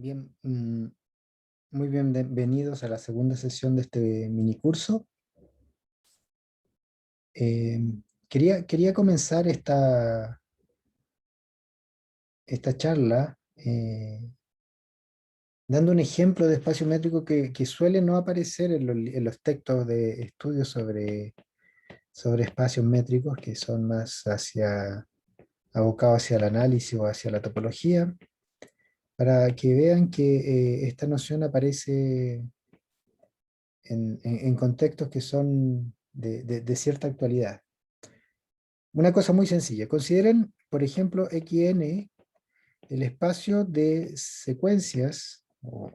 Bien, muy bienvenidos a la segunda sesión de este mini curso. Quería comenzar esta charla dando un ejemplo de espacio métrico que suele no aparecer en los textos de estudios sobre espacios métricos, que son más abocados hacia el análisis o hacia la topología, para que vean que esta noción aparece en contextos que son de cierta actualidad. Una cosa muy sencilla. Consideren, por ejemplo, XN el espacio de secuencias, o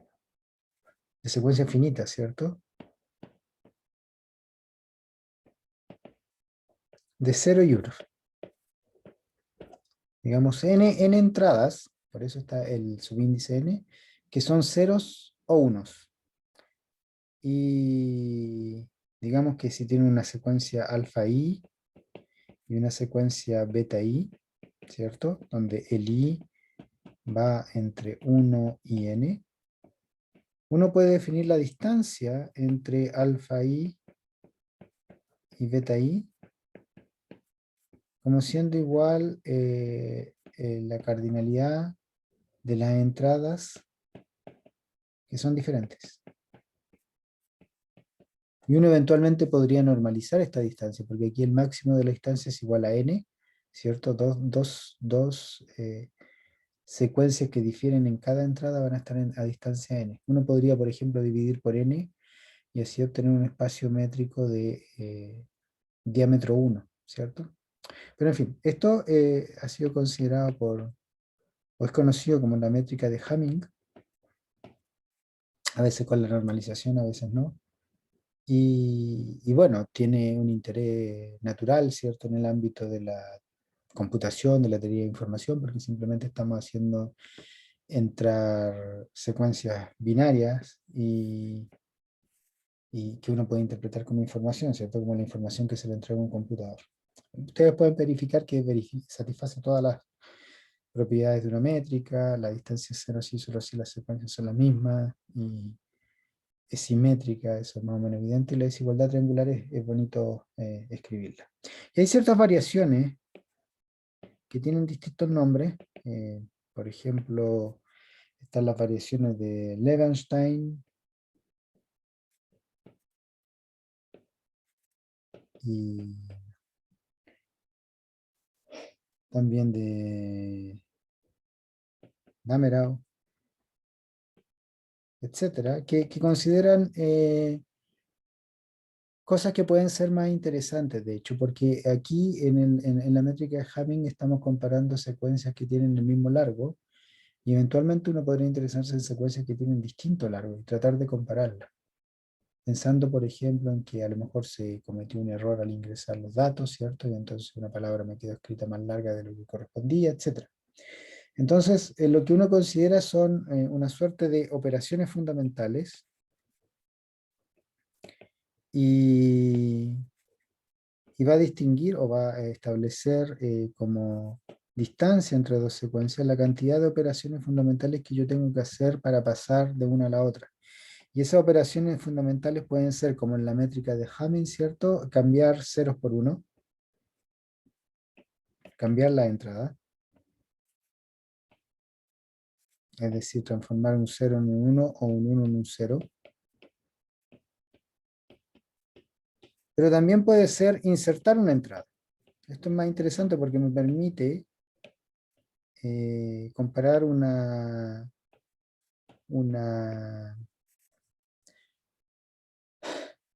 de secuencias finitas, ¿cierto? De 0 y 1. Digamos, n entradas, por eso está el subíndice n, que son ceros o unos. Y digamos que si tiene una secuencia alfa i y una secuencia beta i, ¿cierto? Donde el i va entre 1 y n. Uno puede definir la distancia entre alfa i y beta i como siendo igual la cardinalidad de las entradas que son diferentes. Y uno eventualmente podría normalizar esta distancia, porque aquí el máximo de la distancia es igual a n, ¿cierto? Dos secuencias que difieren en cada entrada van a estar a distancia n. Uno podría, por ejemplo, dividir por n y así obtener un espacio métrico de diámetro 1, ¿cierto? Pero en fin, esto ha sido considerado o es conocido como la métrica de Hamming, a veces con la normalización, a veces no. Y bueno, tiene un interés natural, ¿cierto?, en el ámbito de la computación, de la teoría de información, porque simplemente estamos haciendo entrar secuencias binarias y que uno puede interpretar como información, ¿cierto? Como la información que se le entrega a un computador. Ustedes pueden verificar que satisface todas las propiedades de una métrica, la distancia es 0 si, solo si las secuencias son las mismas, y es simétrica, eso es más o menos evidente, y la desigualdad triangular es bonito escribirla. Y hay ciertas variaciones que tienen distintos nombres, por ejemplo, están las variaciones de Levenshtein y también de Damerau, etcétera, que consideran cosas que pueden ser más interesantes, de hecho, porque aquí en la métrica de Hamming estamos comparando secuencias que tienen el mismo largo y eventualmente uno podría interesarse en secuencias que tienen distinto largo y tratar de compararlas, pensando, por ejemplo, en que a lo mejor se cometió un error al ingresar los datos, ¿cierto? Y entonces una palabra me quedó escrita más larga de lo que correspondía, etcétera. Entonces, lo que uno considera son una suerte de operaciones fundamentales y, y va a distinguir o va a establecer como distancia entre dos secuencias la cantidad de operaciones fundamentales que yo tengo que hacer para pasar de una a la otra. Y esas operaciones fundamentales pueden ser, como en la métrica de Hamming, ¿cierto? Cambiar ceros por uno, cambiar la entrada, es decir, transformar un 0 en un 1 o un 1 en un 0. Pero también puede ser insertar una entrada. Esto es más interesante porque me permite comparar una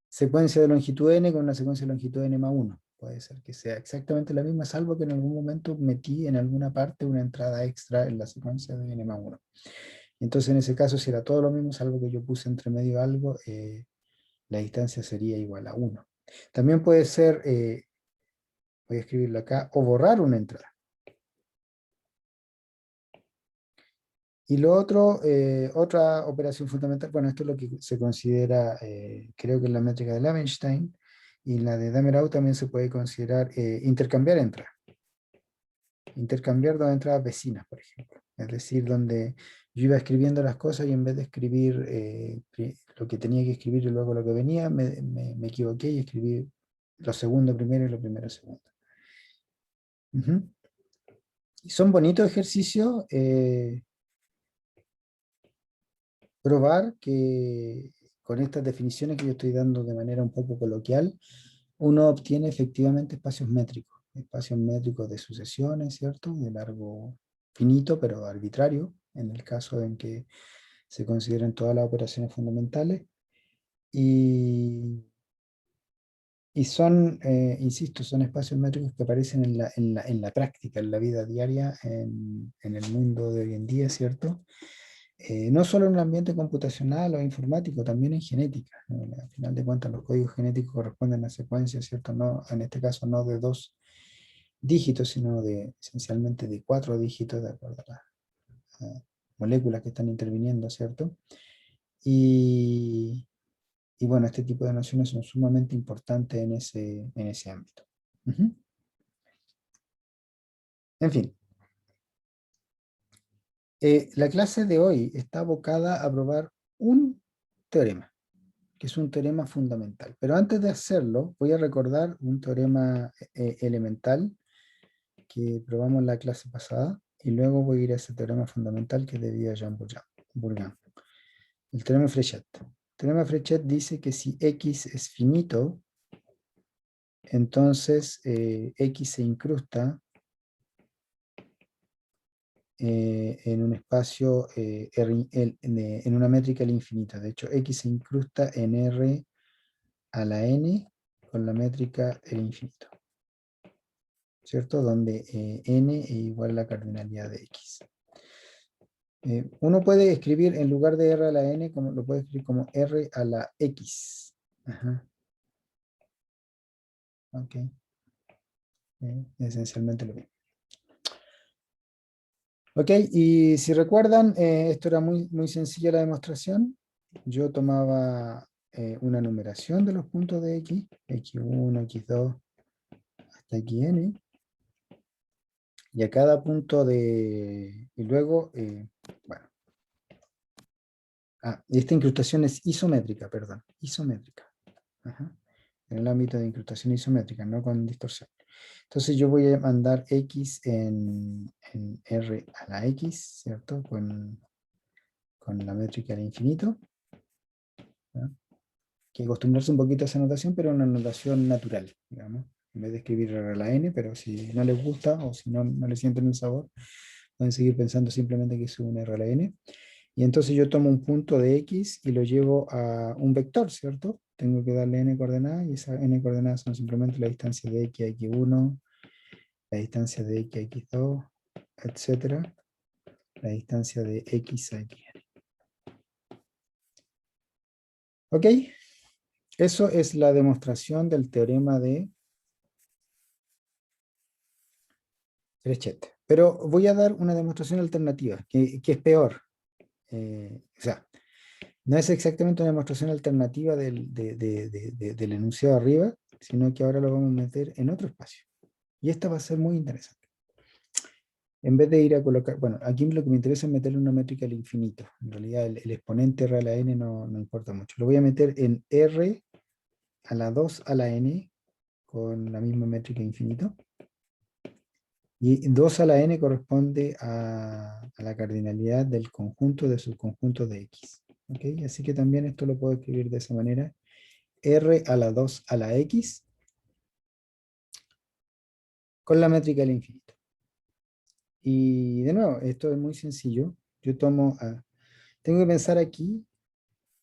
secuencia de longitud n con una secuencia de longitud n más 1. Puede ser que sea exactamente la misma, salvo que en algún momento metí en alguna parte una entrada extra en la secuencia de n más 1. Entonces, en ese caso, si era todo lo mismo, salvo que yo puse entre medio algo, la distancia sería igual a 1. También puede ser, voy a escribirlo acá, o borrar una entrada. Y lo otro, otra operación fundamental, bueno, esto es lo que se considera, creo que en la métrica de Levenshtein, y la de Damerau también se puede considerar intercambiar entradas. Intercambiar dos entradas vecinas, por ejemplo. Es decir, donde Yo iba escribiendo las cosas y en vez de escribir lo que tenía que escribir y luego lo que venía, me equivoqué y escribí lo segundo primero y lo primero segundo. Ujú. Y son bonitos ejercicios. Probar que con estas definiciones que yo estoy dando de manera un poco coloquial, uno obtiene efectivamente espacios métricos de sucesiones, ¿cierto? De largo finito, pero arbitrario, en el caso en que se consideren todas las operaciones fundamentales. Y, y son, insisto, son espacios métricos que aparecen en la práctica, en la vida diaria, en el mundo de hoy en día, ¿cierto? No solo en el ambiente computacional o informático, también en genética, ¿no? Al final de cuentas, los códigos genéticos corresponden a secuencias, ¿cierto? No, en este caso no de 2 dígitos, sino esencialmente de 4 dígitos, de acuerdo a las moléculas que están interviniendo, ¿cierto? Y, y bueno, este tipo de nociones son sumamente importantes en ese ámbito. Ujú. En fin, la clase de hoy está abocada a probar un teorema, que es un teorema fundamental. Pero antes de hacerlo, voy a recordar un teorema elemental que probamos en la clase pasada, y luego voy a ir a ese teorema fundamental que es de Jean Bourgain. El teorema de Fréchet. El teorema de Fréchet dice que si X es finito, entonces X se incrusta en un espacio, en una métrica al infinito. De hecho, X se incrusta en R a la N con la métrica el infinito, ¿cierto? Donde N es igual a la cardinalidad de X. Uno puede escribir en lugar de R a la N, como, lo puede escribir como R a la X. Ajá. Ok. Esencialmente lo mismo. Ok, y si recuerdan, esto era muy sencilla la demostración. Yo tomaba una numeración de los puntos de X, X1, X2, hasta Xn, y a cada punto de... Y luego, bueno, y esta incrustación es isométrica, perdón, isométrica. Ajá. En el ámbito de incrustación isométrica, no con distorsión. Entonces yo voy a mandar X en R a la X, ¿cierto? Con la métrica al infinito, ¿no? Que acostumbrarse un poquito a esa notación, pero una notación natural, digamos, en vez de escribir R a la N, pero si no les gusta o si no le sienten el sabor, pueden seguir pensando simplemente que es un R a la N. Y entonces yo tomo un punto de X y lo llevo a un vector, ¿cierto? Tengo que darle n coordenadas y esas n coordenadas son simplemente la distancia de X a X1, la distancia de X a X2, etcétera, la distancia de X a Xn. ¿Ok? Eso es la demostración del teorema de Fréchet. Pero voy a dar una demostración alternativa, que es peor. O sea, no es exactamente una demostración alternativa del enunciado arriba, sino que ahora lo vamos a meter en otro espacio. Y esta va a ser muy interesante. En vez de ir a colocar, bueno, aquí lo que me interesa es meterle una métrica al infinito. En realidad el exponente R a la N no importa mucho. Lo voy a meter en R a la 2 a la N con la misma métrica infinito. Y 2 a la N corresponde a la cardinalidad del conjunto de subconjuntos de X. ¿Okay? Así que también esto lo puedo escribir de esa manera. R a la 2 a la X con la métrica al infinito. Y de nuevo, esto es muy sencillo. Yo tengo que pensar aquí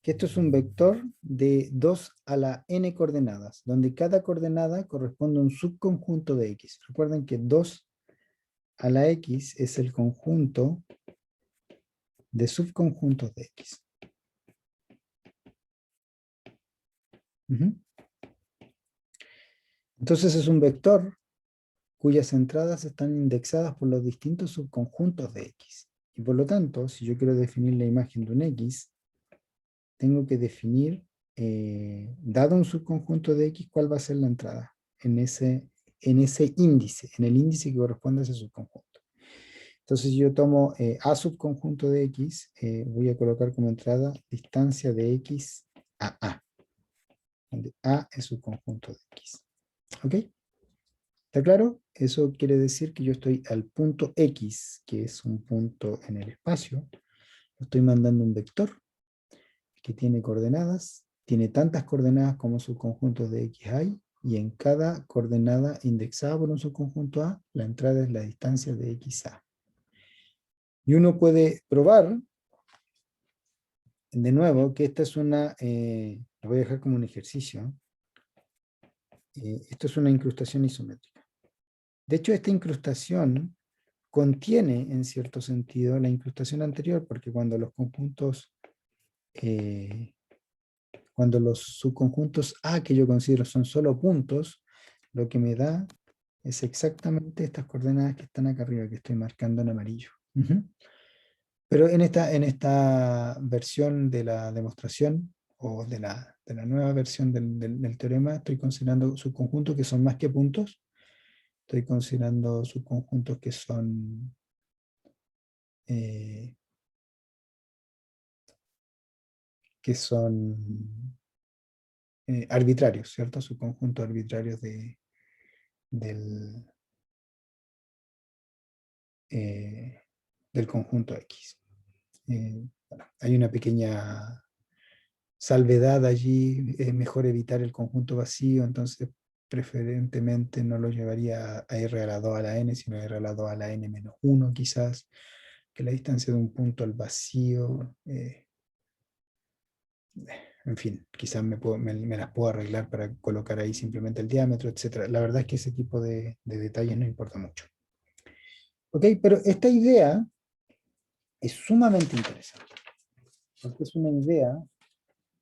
que esto es un vector de 2 a la n coordenadas, donde cada coordenada corresponde a un subconjunto de X. Recuerden que 2 a la X es el conjunto de subconjuntos de X. Entonces es un vector cuyas entradas están indexadas por los distintos subconjuntos de X. Y por lo tanto, si yo quiero definir la imagen de un X, tengo que definir, dado un subconjunto de X, cuál va a ser la entrada en ese índice, en el índice que corresponde a ese subconjunto. Entonces yo tomo A subconjunto de X, voy a colocar como entrada distancia de X a A, donde A es subconjunto de X. ¿Ok? ¿Está claro? Eso quiere decir que yo estoy al punto X, que es un punto en el espacio. Estoy mandando un vector que tiene coordenadas, tiene tantas coordenadas como subconjuntos de X hay, y en cada coordenada indexada por un subconjunto A, la entrada es la distancia de XA. Y uno puede probar, de nuevo, que esta es una, lo voy a dejar como un ejercicio, esto es una incrustación isométrica. De hecho, esta incrustación contiene, en cierto sentido, la incrustación anterior, porque cuando los conjuntos, cuando los subconjuntos A que yo considero son solo puntos, lo que me da es exactamente estas coordenadas que están acá arriba, que estoy marcando en amarillo. Pero en esta versión de la demostración, o de la nueva versión del teorema, estoy considerando subconjuntos que son más que puntos. Estoy considerando subconjuntos eh, que son arbitrarios, ¿cierto? Subconjuntos arbitrarios del, eh, del conjunto X. Bueno, hay una pequeña salvedad allí, es mejor evitar el conjunto vacío, entonces preferentemente no lo llevaría a R a la 2 a la n, sino a R a la 2 a la n menos 1 quizás, que la distancia de un punto al vacío, en fin, quizás me las puedo arreglar para colocar ahí simplemente el diámetro, etc. La verdad es que ese tipo de detalles no importa mucho. ¿Ok? Pero esta idea es sumamente interesante, porque es una idea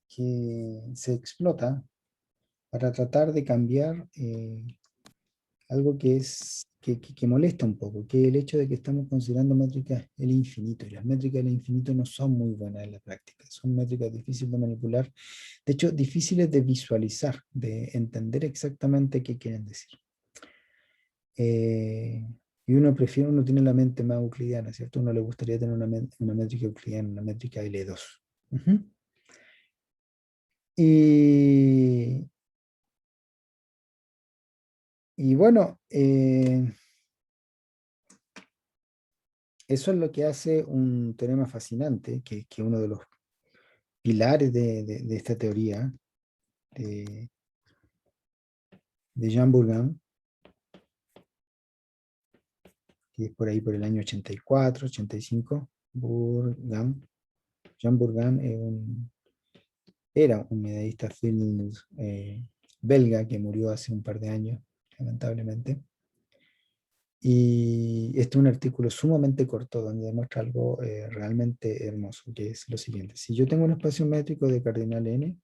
que se explota para tratar de cambiar algo que, que molesta un poco, que es el hecho de que estamos considerando métricas el infinito, y las métricas del infinito no son muy buenas en la práctica, son métricas difíciles de manipular, de hecho difíciles de visualizar, de entender exactamente qué quieren decir. Y uno tiene la mente más euclidiana, ¿cierto? Uno le gustaría tener una métrica euclidiana, una métrica L2. Y, y bueno, eso es lo que hace un teorema fascinante, que uno de los pilares de esta teoría de, de Jean Bourgain, que es por ahí por el año 84, 85. Jean Bourgain era un medallista Fields belga que murió hace un par de años, lamentablemente. Y este es un artículo sumamente corto donde demuestra algo realmente hermoso, que es lo siguiente. Si yo tengo un espacio métrico de cardinal n,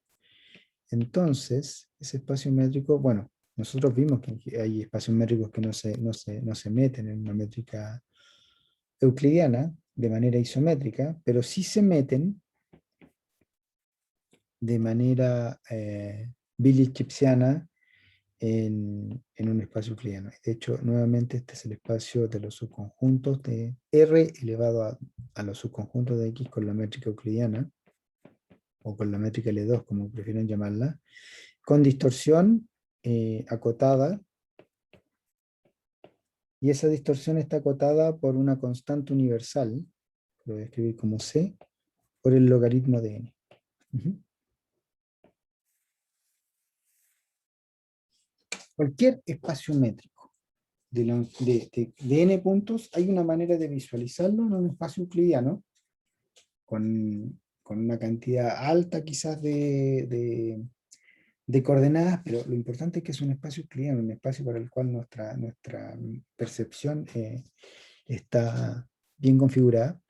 entonces ese espacio métrico, bueno, nosotros vimos que hay espacios métricos que no se meten en una métrica euclidiana de manera isométrica, pero sí se meten de manera Billy-Gibbsiana en un espacio euclidiano. De hecho, nuevamente este es el espacio de los subconjuntos de R elevado a los subconjuntos de X con la métrica euclidiana, o con la métrica L2, como prefieren llamarla, con distorsión acotada, y esa distorsión está acotada por una constante universal, lo voy a escribir como C, por el logaritmo de n. Cualquier espacio métrico de n puntos, hay una manera de visualizarlo en un espacio euclidiano con una cantidad alta quizás de coordenadas, pero lo importante es que es un espacio euclidiano, un espacio para el cual nuestra percepción está bien configurada,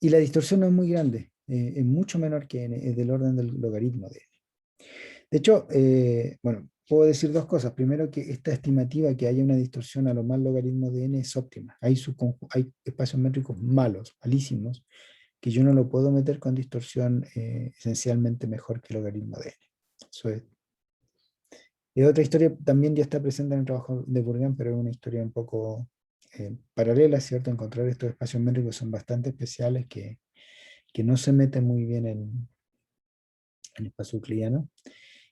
y la distorsión no es muy grande, es mucho menor que n, es del orden del logaritmo de n. De hecho, bueno, puedo decir dos cosas. Primero, que esta estimativa que haya una distorsión a lo más logaritmo de n es óptima. Hay espacios métricos malos, malísimos, que yo no lo puedo meter con distorsión esencialmente mejor que el logaritmo de n. Eso es otra historia, también ya está presente en el trabajo de Bourgain, pero es una historia un poco paralelas, ¿cierto? Encontrar estos espacios métricos son bastante especiales que no se meten muy bien en el espacio euclidiano.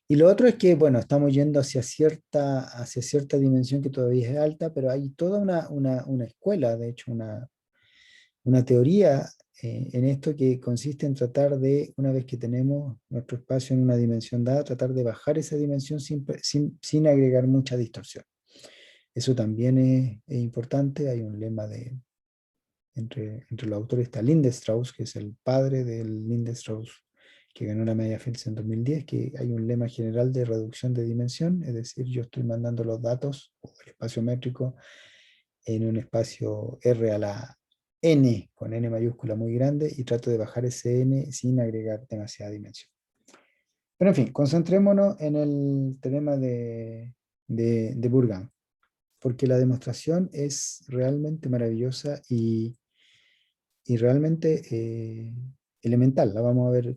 Y lo otro es que, bueno, estamos yendo hacia cierta dimensión que todavía es alta, pero hay toda una escuela, de hecho, una teoría en esto que consiste en tratar de, una vez que tenemos nuestro espacio en una dimensión dada, tratar de bajar esa dimensión sin agregar mucha distorsión. Eso también es importante. Hay un lema entre los autores está Lindenstrauss, que es el padre del Lindenstrauss que ganó la medalla Fields en 2010, que hay un lema general de reducción de dimensión, es decir, yo estoy mandando los datos o el espacio métrico en un espacio R a la n, con n mayúscula muy grande, y trato de bajar ese n sin agregar demasiada dimensión. Pero en fin, concentrémonos en el teorema de Bourgain, porque la demostración es realmente maravillosa y realmente elemental, la vamos a ver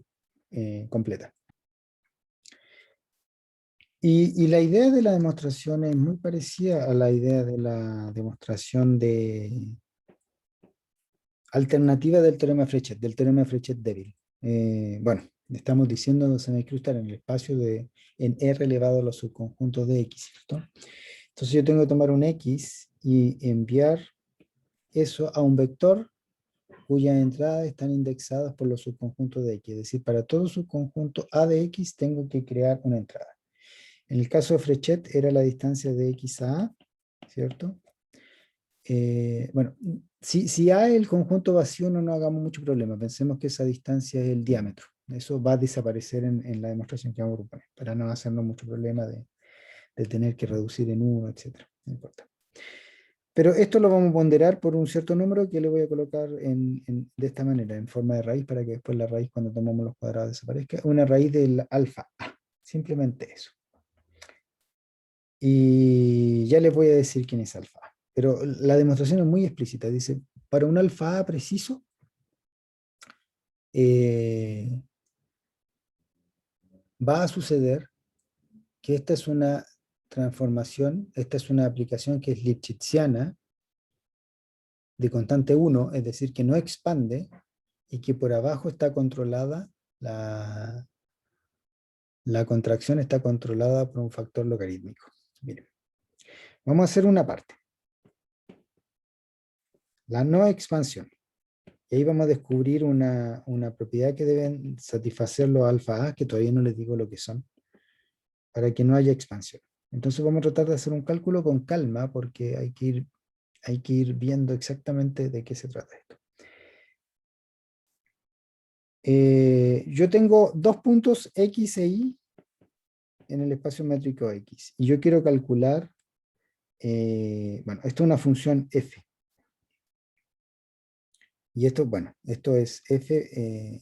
completa. Y la idea de la demostración es muy parecida a la idea de la demostración alternativa del teorema de Frechet, del teorema de Frechet débil. Bueno, estamos diciendo, se me incrusta en el espacio en R elevado a los subconjuntos de X, ¿cierto? Entonces yo tengo que tomar un X y enviar eso a un vector cuyas entradas están indexadas por los subconjuntos de X. Es decir, para todo subconjunto A de X tengo que crear una entrada. En el caso de Frechet era la distancia de X a A, ¿cierto? Bueno, si A es el conjunto vacío, no nos hagamos mucho problema. Pensemos que esa distancia es el diámetro. Eso va a desaparecer en la demostración que vamos a proponer, para no hacernos mucho problema de tener que reducir en 1, etc. No importa. Pero esto lo vamos a ponderar por un cierto número que le voy a colocar de esta manera, en forma de raíz, para que después la raíz, cuando tomamos los cuadrados, desaparezca. Una raíz del alfa A. Simplemente eso. Y ya les voy a decir quién es alfa A. Pero la demostración es muy explícita. Dice, para un alfa A preciso, va a suceder que esta es una transformación, esta es una aplicación que es lipschitziana de constante 1, es decir, que no expande y que por abajo está controlada, la contracción está controlada por un factor logarítmico. Miren, vamos a hacer una parte. La no expansión. Y ahí vamos a descubrir una propiedad que deben satisfacer los alfa A, que todavía no les digo lo que son, para que no haya expansión. Entonces vamos a tratar de hacer un cálculo con calma, porque hay que ir viendo exactamente de qué se trata esto. Yo tengo dos puntos X e Y en el espacio métrico X, y yo quiero calcular, bueno, esto es una función f, y esto, bueno, esto es f,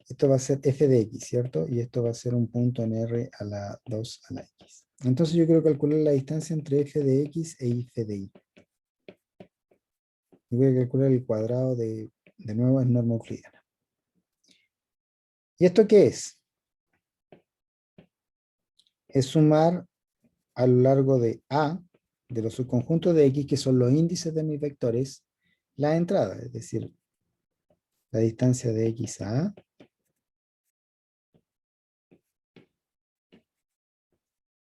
esto va a ser f de x, ¿cierto? Y esto va a ser un punto en R a la 2 a la x. Entonces yo quiero calcular la distancia entre f de x e f de y. Y voy a calcular el cuadrado de nuevo, es norma euclidiana. ¿Y esto qué es? Es sumar a lo largo de A, de los subconjuntos de X, que son los índices de mis vectores, la entrada, es decir, la distancia de X a A,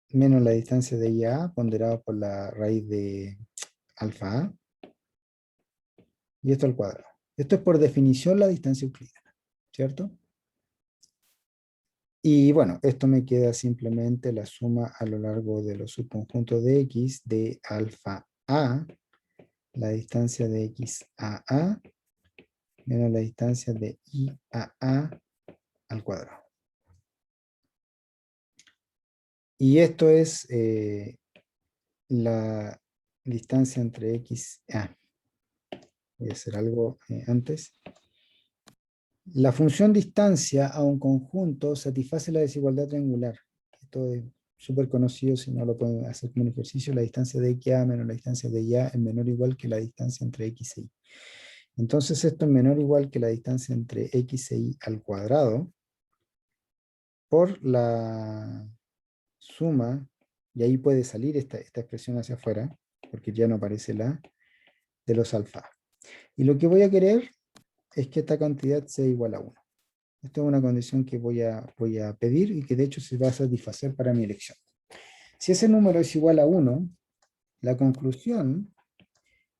menos la distancia de Y a A, ponderado por la raíz de alfa A, y esto al cuadrado. Esto es por definición la distancia euclidiana, ¿cierto? Y bueno, esto me queda simplemente la suma a lo largo de los subconjuntos de X de alfa A, la distancia de X a A, menos la distancia de Y a A al cuadrado. Y esto es la distancia entre X a A. Voy a hacer algo antes. La función distancia a un conjunto satisface la desigualdad triangular. Esto es súper conocido, si no lo pueden hacer como un ejercicio. La distancia de X a menos la distancia de Y a es menor o igual que la distancia entre X e Y. Entonces esto es menor o igual que la distancia entre X e Y al cuadrado por la suma Y ahí puede salir esta expresión hacia afuera, porque ya no aparece la de los alfa. Y lo que voy a querer es que esta cantidad sea igual a 1. Esta es una condición que voy a pedir y que de hecho se va a satisfacer para mi elección. Si ese número es igual a 1, la conclusión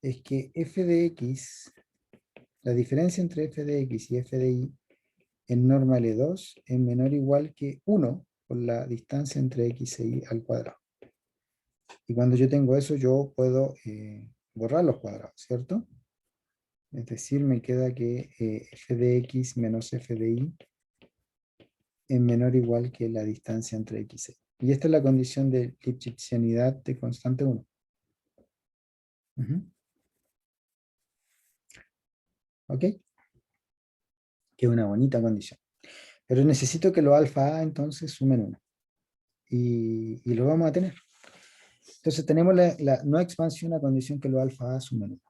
es que f de x, la diferencia entre f de x y f de y en norma L2 es menor o igual que 1 por la distancia entre x e y al cuadrado. Y cuando yo tengo eso, yo puedo borrar los cuadrados, ¿cierto? Es decir, me queda que f de x menos f de y es menor o igual que la distancia entre x e y. Y esta es la condición de Lipschitzianidad de constante 1. ¿Ok? Que es una bonita condición. Pero necesito que los alfa A entonces sumen 1. Y lo vamos a tener. Entonces tenemos la no expansión a condición que los alfa A sumen 1.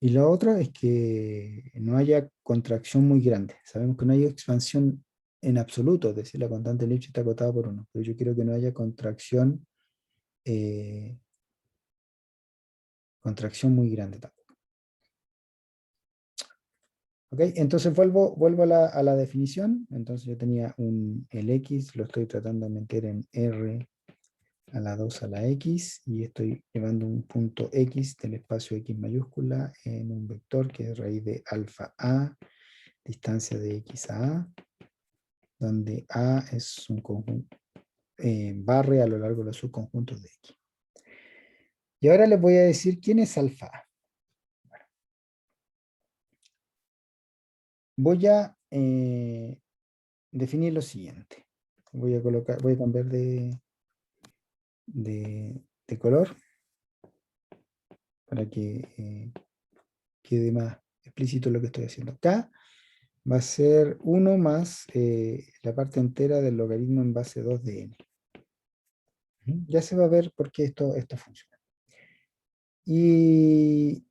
Y lo otro es que no haya contracción muy grande. Sabemos que no hay expansión en absoluto, es decir, la constante de Lipschitz está acotada por 1. Pero yo quiero que no haya contracción muy grande tampoco. ¿Ok? Entonces vuelvo a la definición. Entonces yo tenía el x, lo estoy tratando de meter en R a la 2 a la x, y estoy llevando un punto x del espacio x mayúscula en un vector que es raíz de alfa a, distancia de x a, donde a es un conjunto, barre a lo largo de los subconjuntos de x. Y ahora les voy a decir quién es alfa a. Voy a definir lo siguiente. Voy a cambiar de color para que quede más explícito lo que estoy haciendo. Acá va a ser 1 más la parte entera del logaritmo en base 2 de n. Ya se va a ver por qué esto funciona. Y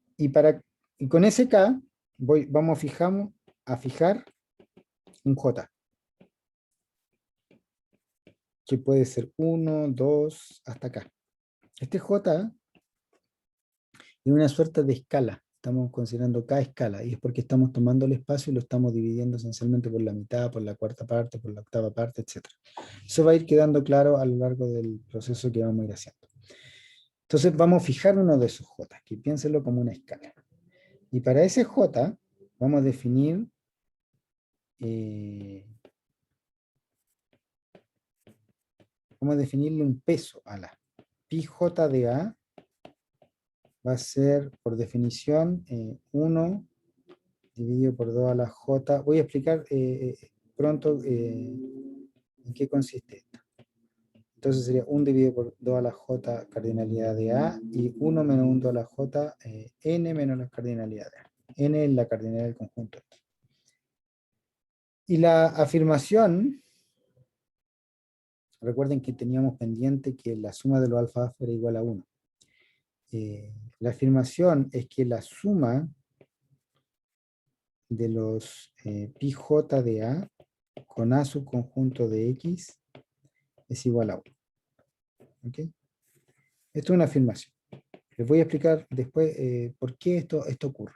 con ese k vamos a fijar un j, que puede ser 1, 2, hasta acá. Este j es una suerte de escala. Estamos considerando k escala, y es porque estamos tomando el espacio y lo estamos dividiendo esencialmente por la mitad, por la cuarta parte, por la octava parte, etc. Eso va a ir quedando claro a lo largo del proceso que vamos a ir haciendo. Entonces vamos a fijar uno de esos j, que piénsenlo como una escala. Y para ese j vamos a definir definirle un peso a la pi j de a. Va a ser, por definición, 1 dividido por 2 a la j. Voy a explicar pronto en qué consiste esto. Entonces sería 1 dividido por 2 a la j cardinalidad de a, y 1 menos 1 a la j n menos la cardinalidad de a. N es la cardinalidad del conjunto. Y la afirmación, recuerden que teníamos pendiente que la suma de los alfa era igual a 1. La afirmación es que la suma de los pi j de a con a subconjunto de x es igual a 1. ¿Ok? Esto es una afirmación. Les voy a explicar después por qué esto ocurre.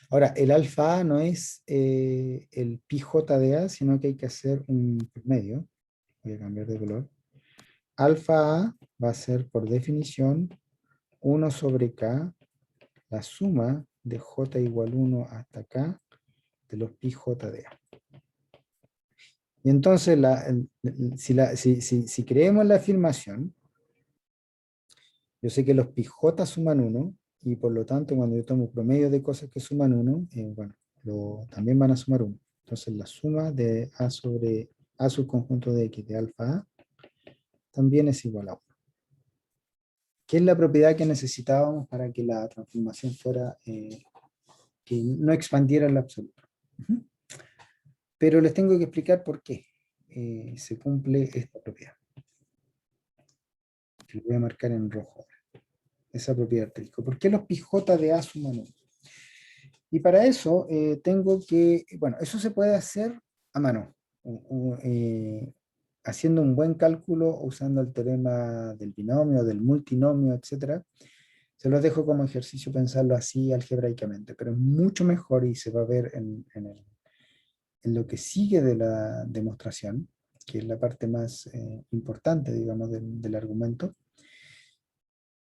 Ahora, el alfa a no es el pi j de a, sino que hay que hacer un medio. Voy a cambiar de color. Alfa a va a ser, por definición, 1 sobre k, la suma de j igual 1 hasta k de los pi j de a. Y entonces, si creemos la afirmación, yo sé que los pi j suman 1, y por lo tanto, cuando yo tomo promedio de cosas que suman 1, bueno, también van a sumar 1. Entonces, la suma de a sobre a subconjunto de x de alfa a también es igual a 1. ¿Qué es la propiedad que necesitábamos para que la transformación fuera, que no expandiera en lo absoluto? Pero les tengo que explicar por qué se cumple esta propiedad. Lo voy a marcar en rojo. Esa propiedad artística. ¿Por qué los pi j de a suman 1? Y para eso tengo que, bueno, eso se puede hacer a mano. haciendo un buen cálculo, usando el teorema del binomio, del multinomio, etcétera. Se los dejo como ejercicio pensarlo así algebraicamente, pero es mucho mejor y se va a ver en lo que sigue de la demostración, que es la parte más importante, digamos, del argumento,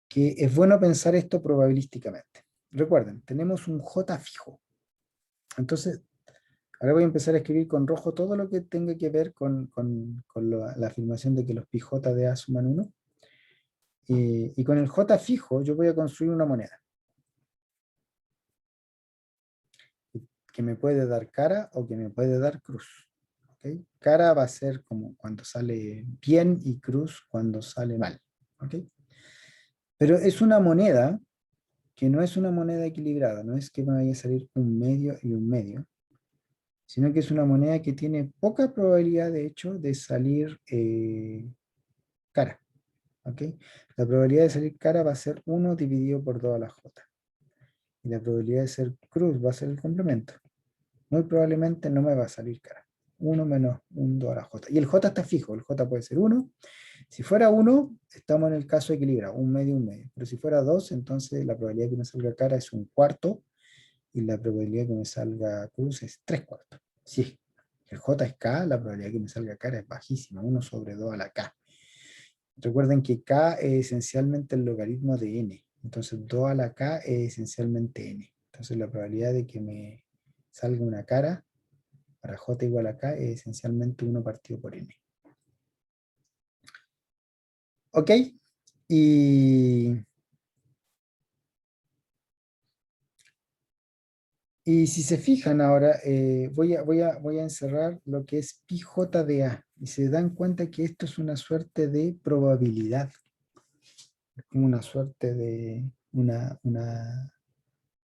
que es bueno pensar esto probabilísticamente. Recuerden, tenemos un J fijo. Entonces, ahora voy a empezar a escribir con rojo todo lo que tenga que ver con la afirmación de que los pi j de A suman 1. Y con el J fijo yo voy a construir una moneda que me puede dar cara o que me puede dar cruz. ¿Okay? Cara va a ser como cuando sale bien y cruz cuando sale mal. ¿Okay? Pero es una moneda que no es una moneda equilibrada, no es que me vaya a salir un medio y un medio, sino que es una moneda que tiene poca probabilidad, de hecho, de salir cara. ¿Okay? La probabilidad de salir cara va a ser 1 dividido por 2 a la j. Y la probabilidad de ser cruz va a ser el complemento. Muy probablemente no me va a salir cara. 1 menos 1 2 a la j. Y el j está fijo, el j puede ser 1. Si fuera 1, estamos en el caso equilibrado, un medio, un medio. Pero si fuera 2, entonces la probabilidad de que me salga cara es un cuarto y la probabilidad de que me salga cruz es 3 cuartos. Si el j es k, la probabilidad de que me salga cara es bajísima, 1 sobre 2 a la k. Recuerden que k es esencialmente el logaritmo de n. Entonces 2 a la k es esencialmente n. Entonces la probabilidad de que me salga una cara para j igual a k es esencialmente 1 partido por n. ¿Ok? Y, y si se fijan ahora, voy a encerrar lo que es pi j de A. Y se dan cuenta que esto es una suerte de probabilidad. Es como una suerte de una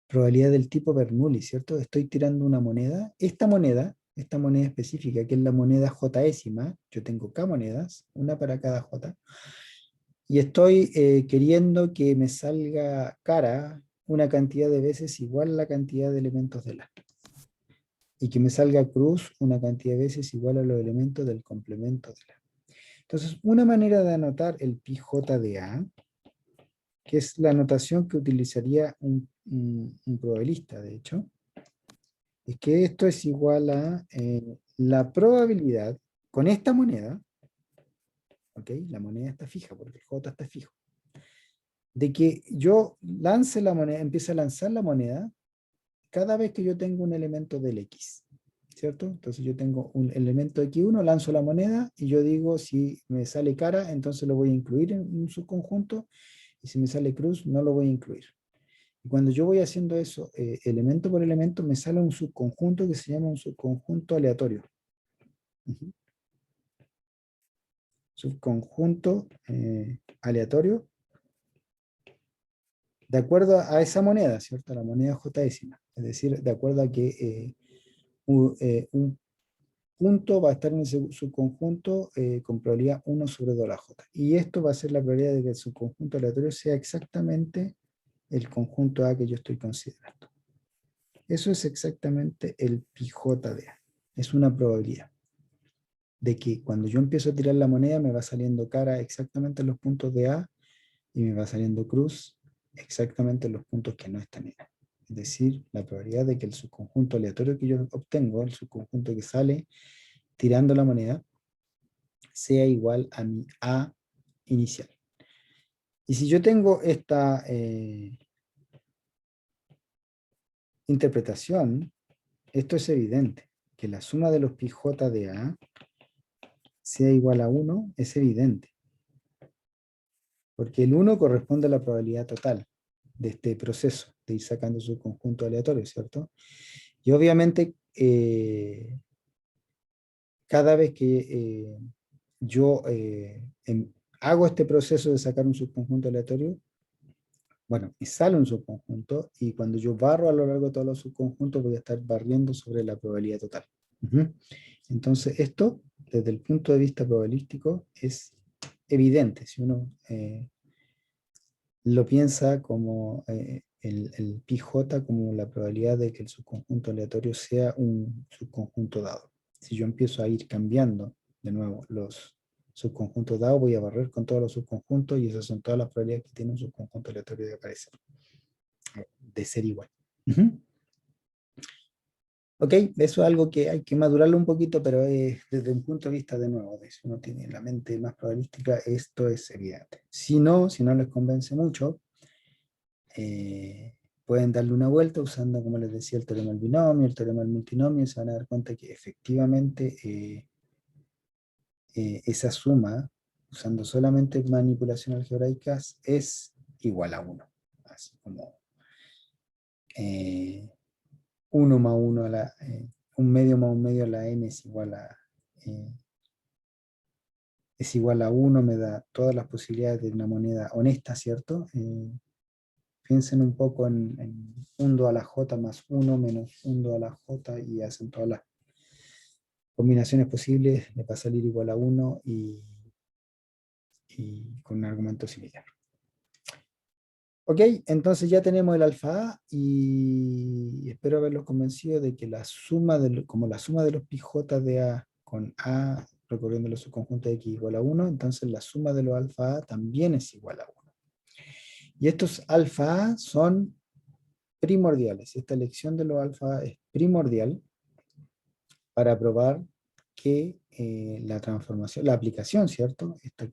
probabilidad del tipo Bernoulli, ¿cierto? Estoy tirando una moneda. Esta moneda específica, que es la moneda jésima, yo tengo k monedas, una para cada j, y estoy queriendo que me salga cara una cantidad de veces igual a la cantidad de elementos de la. Y que me salga cruz una cantidad de veces igual a los elementos del complemento de la. Entonces, una manera de anotar el pi j de A, que es la notación que utilizaría un probabilista, de hecho, es que esto es igual a la probabilidad con esta moneda, ¿ok? La moneda está fija porque el J está fijo, de que yo lance la moneda, empiece a lanzar la moneda cada vez que yo tengo un elemento del X, ¿cierto? Entonces yo tengo un elemento X1, lanzo la moneda y yo digo si me sale cara, entonces lo voy a incluir en un subconjunto y si me sale cruz, no lo voy a incluir. Y cuando yo voy haciendo eso, elemento por elemento, me sale un subconjunto que se llama un subconjunto aleatorio. Uh-huh. Subconjunto aleatorio de acuerdo a esa moneda, ¿cierto? La moneda jésima. Es decir, de acuerdo a que un punto va a estar en ese subconjunto con probabilidad 1 sobre 2 la j. Y esto va a ser la probabilidad de que el subconjunto aleatorio sea exactamente el conjunto A que yo estoy considerando. Eso es exactamente el pi j de A. Es una probabilidad de que cuando yo empiezo a tirar la moneda me va saliendo cara exactamente en los puntos de A y me va saliendo cruz exactamente en los puntos que no están en A. Es decir, la probabilidad de que el subconjunto aleatorio que yo obtengo, el subconjunto que sale tirando la moneda, sea igual a mi A inicial. Y si yo tengo esta interpretación, esto es evidente, que la suma de los pi j de A sea igual a 1 es evidente, porque el 1 corresponde a la probabilidad total de este proceso de ir sacando su conjunto aleatorio, ¿cierto? Y obviamente, cada vez que yo hago este proceso de sacar un subconjunto aleatorio, bueno, me sale un subconjunto y cuando yo barro a lo largo de todos los subconjuntos voy a estar barriendo sobre la probabilidad total. Uh-huh. Entonces, esto, desde el punto de vista probabilístico, es evidente. Si uno lo piensa como el pi j como la probabilidad de que el subconjunto aleatorio sea un subconjunto dado. Si yo empiezo a ir cambiando de nuevo los subconjuntos dados, voy a barrer con todos los subconjuntos y esas son todas las probabilidades que tiene un subconjunto aleatorio de aparecer, de ser igual. Ok, eso es algo que hay que madurarlo un poquito, pero desde un punto de vista de nuevo, de si uno tiene la mente más probabilística, esto es evidente. Si no les convence mucho, pueden darle una vuelta usando, como les decía, el teorema del binomio, el teorema del multinomio, y se van a dar cuenta que efectivamente esa suma, usando solamente manipulación algebraicas, es igual a 1. Así como 1 más 1 a la... un medio más un medio a la n es igual a 1, me da todas las posibilidades de una moneda honesta, ¿cierto? Piensen un poco en 1 a la j más 1 menos 1 a la j y hacen todas las combinaciones posibles, le va a salir igual a 1 y con un argumento similar. Ok, entonces ya tenemos el alfa A y espero haberlos convencido de que la suma como la suma de los pj de A con A recorriendo los subconjuntos de X igual a 1, entonces la suma de los alfa A también es igual a 1. Y estos alfa A son primordiales. Esta elección de los alfa A es primordial para probar que la transformación, la aplicación, ¿cierto? Esta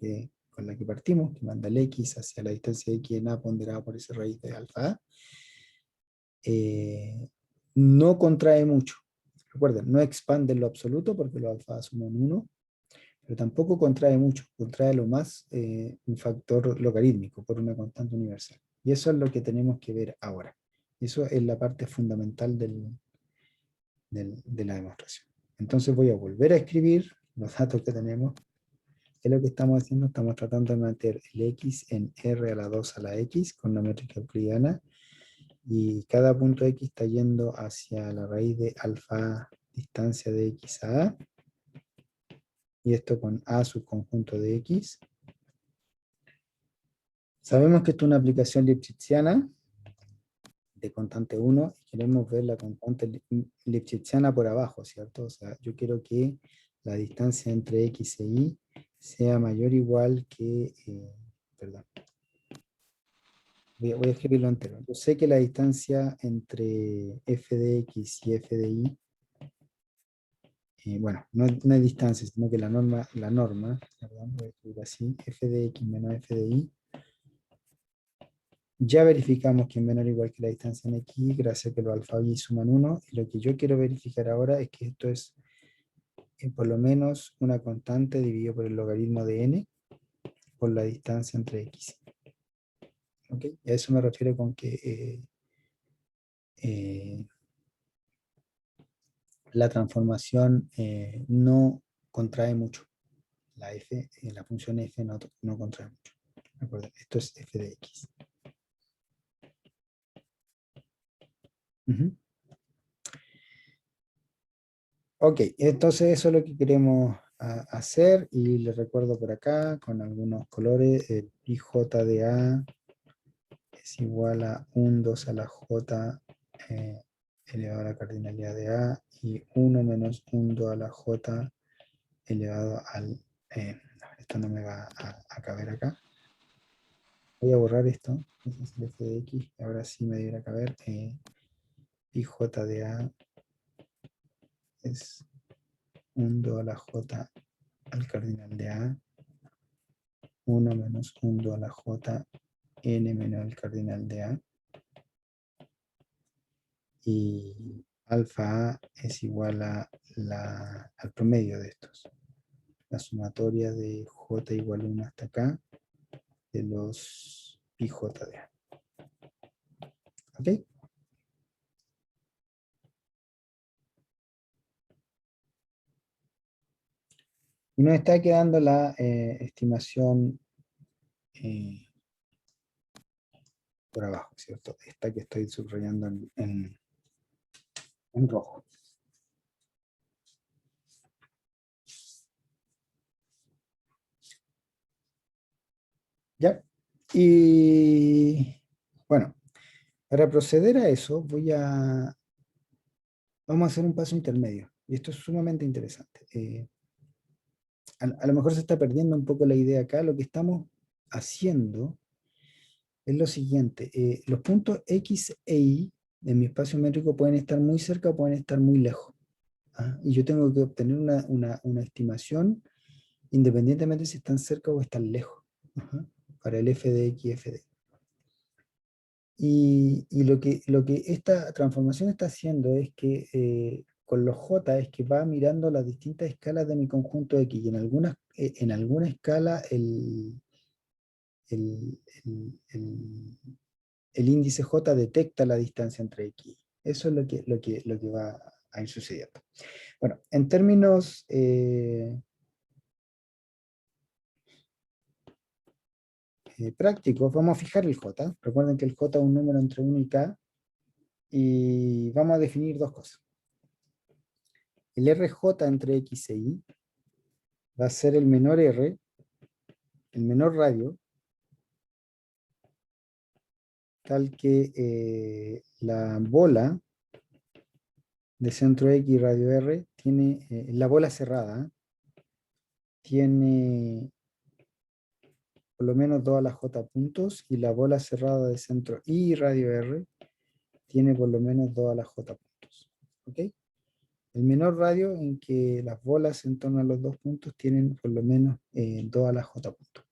con la que partimos, que manda el X hacia la distancia de X en A ponderada por esa raíz de alfa A, no contrae mucho. Recuerden, no expande en lo absoluto porque los alfa A suman 1, pero tampoco contrae mucho, contrae lo más un factor logarítmico por una constante universal. Y eso es lo que tenemos que ver ahora. Eso es la parte fundamental de la demostración. Entonces voy a volver a escribir los datos que tenemos. ¿Qué es lo que estamos haciendo? Estamos tratando de meter el x en r a la 2 a la x con una métrica euclidiana y cada punto x está yendo hacia la raíz de alfa distancia de x a a, y esto con a subconjunto de x. Sabemos que esto es una aplicación lipschitziana de constante 1 y queremos ver la constante lipschitziana por abajo, ¿cierto? O sea, yo quiero que la distancia entre x e y sea mayor o igual que, perdón, voy a escribirlo entero. Yo sé que la distancia entre f de x y f de y, bueno, no es distancia, sino que la norma, perdón, voy a escribir así, f de x menos f de y, ya verificamos que es menor o igual que la distancia en x, gracias a que los alfa y suman 1, y lo que yo quiero verificar ahora es que esto es por lo menos una constante dividido por el logaritmo de n por la distancia entre x. ¿Ok? Y a eso me refiero con que la transformación no contrae mucho. La función f no contrae mucho. Recuerden, esto es f de x. Ok, entonces eso es lo que queremos hacer y les recuerdo por acá con algunos colores, el pj de a es igual a 1, 2 a la j elevado a la cardinalidad de a y 1 menos 1, 2 a la j elevado al... esto no me va a caber acá. Voy a borrar esto, este es el f de x, ahora sí me debería caber. Pj de a es 1, 2 a la j al cardinal de a, 1 menos 1, 2 a la j, n menos el cardinal de a, y alfa a es igual a al promedio de estos. La sumatoria de j igual a 1 hasta acá, de los pj de a. ¿Ok? Y nos está quedando la estimación por abajo, ¿cierto? Esta que estoy subrayando en rojo. ¿Ya? Y bueno, para proceder a eso vamos a hacer un paso intermedio. Y esto es sumamente interesante. A lo mejor se está perdiendo un poco la idea acá. Lo que estamos haciendo es lo siguiente. Los puntos X e Y en mi espacio métrico pueden estar muy cerca o pueden estar muy lejos. ¿Ah? Y yo tengo que obtener una estimación independientemente si están cerca o están lejos. Ajá, para el f de x y f de y. Y lo que esta transformación está haciendo es que con los j es que va mirando las distintas escalas de mi conjunto X y en alguna escala el, el índice j detecta la distancia entre X y Y. Eso es lo que va a ir sucediendo. Bueno, en términos prácticos, vamos a fijar el j. Recuerden que el j es un número entre 1 y k. Y vamos a definir dos cosas. El RJ entre X e Y va a ser el menor R, el menor radio, tal que la bola de centro X y radio R tiene, la bola cerrada, tiene por lo menos 2 a la J puntos, y la bola cerrada de centro Y y radio R tiene por lo menos 2 a la J puntos. ¿Ok? El menor radio en que las bolas en torno a los 2 puntos tienen por lo menos 2 a la J puntos.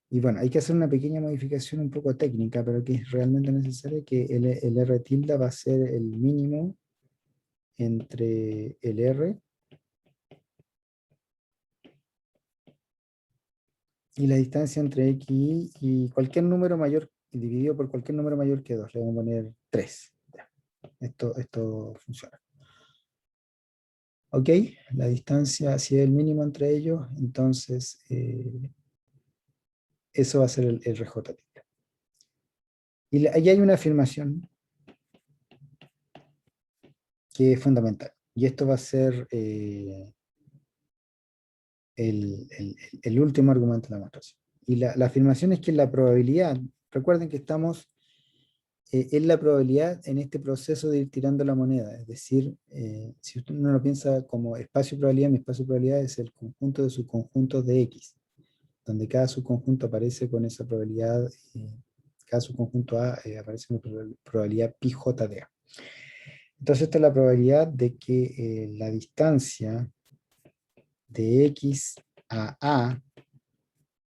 Y bueno, hay que hacer una pequeña modificación un poco técnica, pero que es realmente necesaria, que el R tilde va a ser el mínimo entre el R y la distancia entre X y cualquier número mayor, dividido por cualquier número mayor que 2. Le vamos a poner 3. Ya. Esto funciona. Ok, la distancia, si es el mínimo entre ellos, entonces eso va a ser el RJ tilde. Y ahí hay una afirmación que es fundamental. Y esto va a ser el último argumento de la demostración. Y la afirmación es que la probabilidad, recuerden que estamos en la probabilidad en este proceso de ir tirando la moneda. Es decir, si uno lo piensa como espacio probabilidad, mi espacio probabilidad es el conjunto de subconjuntos de X, donde cada subconjunto aparece con esa probabilidad, cada subconjunto A aparece con probabilidad pi j de A. Entonces esta es la probabilidad de que la distancia de X a A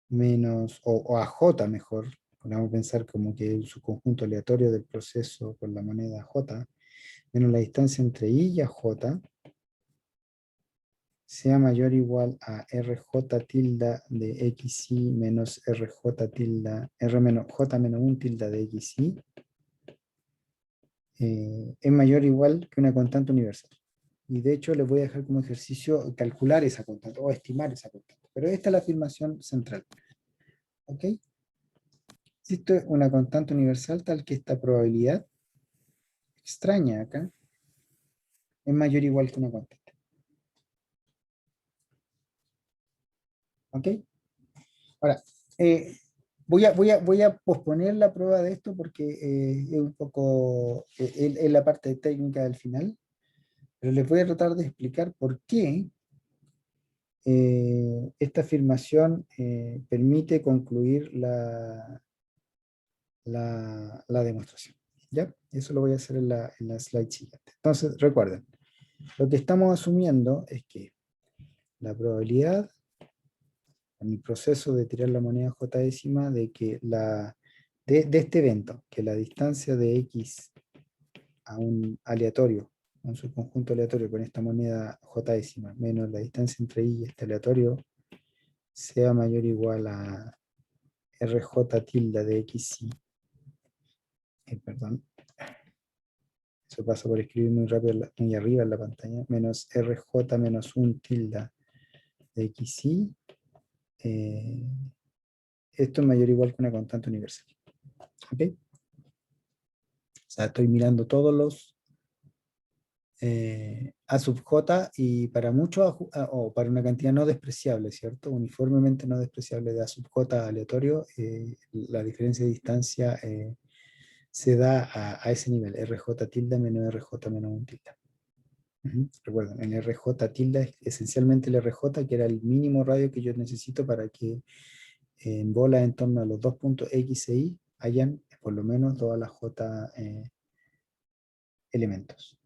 menos, o a J mejor, podemos pensar como que el subconjunto aleatorio del proceso con la moneda J, menos la distancia entre I y a J, sea mayor o igual a RJ tilde de XY menos RJ tilde, R menos J menos 1 tilde de XY, es mayor o igual que una constante universal. Y de hecho les voy a dejar como ejercicio calcular esa constante o estimar esa constante. Pero esta es la afirmación central. ¿Ok? Existe una constante universal tal que esta probabilidad extraña acá es mayor o igual que una constante. ¿Ok? Ahora, voy a posponer la prueba de esto porque es un poco, es la parte técnica del final, pero les voy a tratar de explicar por qué esta afirmación permite concluir la demostración. ¿Ya? Eso lo voy a hacer en la slide siguiente. Entonces, recuerden, lo que estamos asumiendo es que la probabilidad en el proceso de tirar la moneda j décima de que de este evento, que la distancia de x a un aleatorio, un subconjunto aleatorio con esta moneda j décima, menos la distancia entre y este aleatorio, sea mayor o igual a rj tilde de xy, perdón, eso pasa por escribir muy rápido, muy arriba en la pantalla, menos rj menos 1 tilde de xy, esto es mayor o igual que una constante universal. ¿Ok? O sea, estoy mirando todos los A sub j, y para muchos, o para una cantidad no despreciable, ¿cierto? Uniformemente no despreciable de A sub j aleatorio, la diferencia de distancia se da a ese nivel, rj tilde menos rj menos 1 tilde. Recuerden, el RJ tilde es esencialmente el RJ, que era el mínimo radio que yo necesito para que en bolas en torno a los dos puntos X e Y hayan por lo menos todas las J elementos.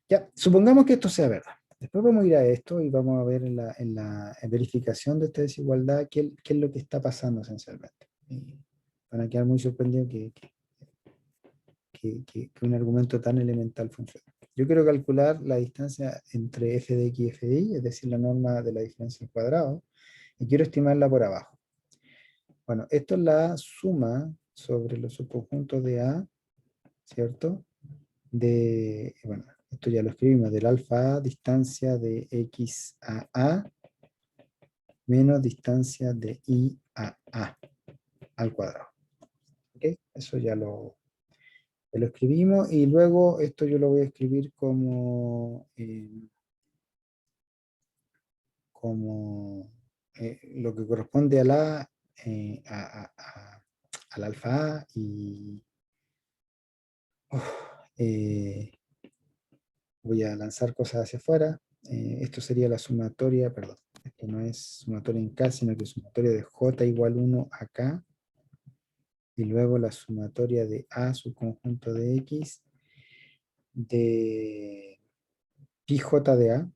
Ya, supongamos que esto sea verdad. Después vamos a ir a esto y vamos a ver en la verificación de esta desigualdad qué es lo que está pasando esencialmente. Y van a quedar muy sorprendidos que un argumento tan elemental funcione. Yo quiero calcular la distancia entre f de x y f de y, es decir, la norma de la diferencia al cuadrado, y quiero estimarla por abajo. Bueno, esto es la suma sobre los subconjuntos de A, ¿cierto? Bueno, esto ya lo escribimos, del alfa A, distancia de X a A, menos distancia de Y a A, al cuadrado. ¿Ok? Eso ya lo escribimos, y luego esto yo lo voy a escribir como lo que corresponde a al alfa A y voy a lanzar cosas hacia afuera. Esto sería la sumatoria, perdón, esto no es sumatoria en K, sino que es sumatoria de J igual 1 a K, y luego la sumatoria de A subconjunto de X de pi J de A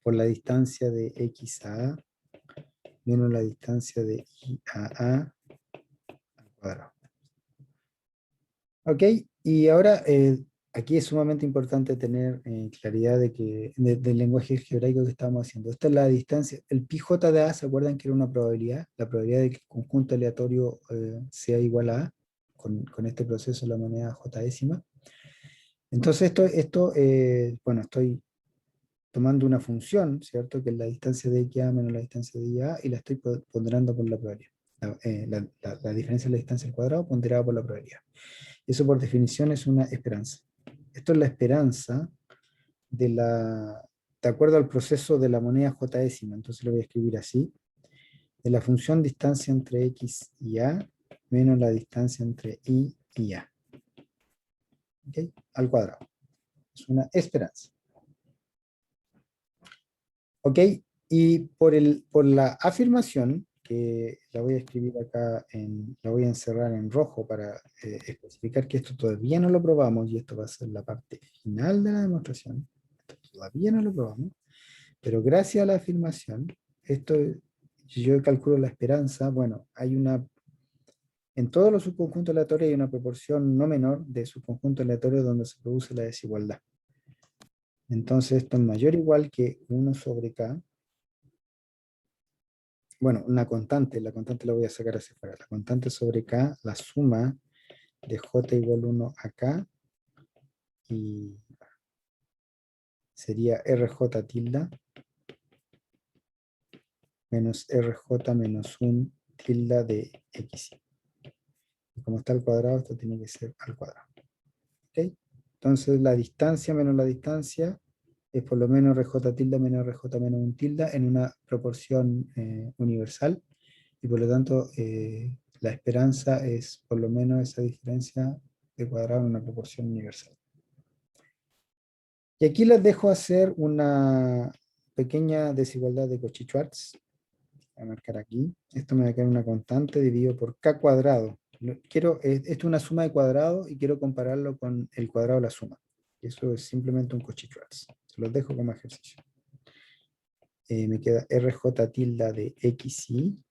por la distancia de X a A menos la distancia de Y a A al cuadrado. Ok, y ahora aquí es sumamente importante tener claridad del lenguaje algebraico que estamos haciendo. Esta es la distancia, el pi j de A, ¿se acuerdan que era una probabilidad? La probabilidad de que el conjunto aleatorio sea igual a A, con este proceso, la moneda j décima. Entonces bueno, estoy tomando una función, ¿cierto? Que es la distancia de x a menos la distancia de y a, y la estoy ponderando por la probabilidad. La diferencia de la distancia al cuadrado ponderada por la probabilidad. Eso por definición es una esperanza. Esto es la esperanza de acuerdo al proceso de la moneda j décima. Entonces lo voy a escribir así: de la función distancia entre x y a menos la distancia entre y a. ¿Okay? Al cuadrado. Es una esperanza. ¿Ok? Y por la afirmación, que la voy a escribir acá, la voy a encerrar en rojo para especificar que esto todavía no lo probamos, y esto va a ser la parte final de la demostración. Esto todavía no lo probamos, pero gracias a la afirmación, yo calculo la esperanza. Bueno, en todos los subconjuntos aleatorios hay una proporción no menor de subconjuntos aleatorios donde se produce la desigualdad. Entonces esto es mayor o igual que 1 sobre k. Bueno, una constante, la constante la voy a sacar hacia afuera. La constante sobre k, la suma de j igual 1 a k, y sería rj tilde menos rj menos 1 tilde de x. Y como está al cuadrado, esto tiene que ser al cuadrado. ¿Okay? Entonces la distancia menos la distancia es por lo menos rj tilde menos rj menos 1 tilde en una proporción universal, y por lo tanto la esperanza es por lo menos esa diferencia de cuadrado en una proporción universal. Y aquí les dejo hacer una pequeña desigualdad de Cauchy-Schwarz. Voy a marcar aquí. Esto me va a quedar una constante dividido por k cuadrado. Esto es una suma de cuadrados y quiero compararlo con el cuadrado de la suma. Eso es simplemente un Cauchy-Schwarz. Se los dejo como ejercicio. Me queda rj tilde de xy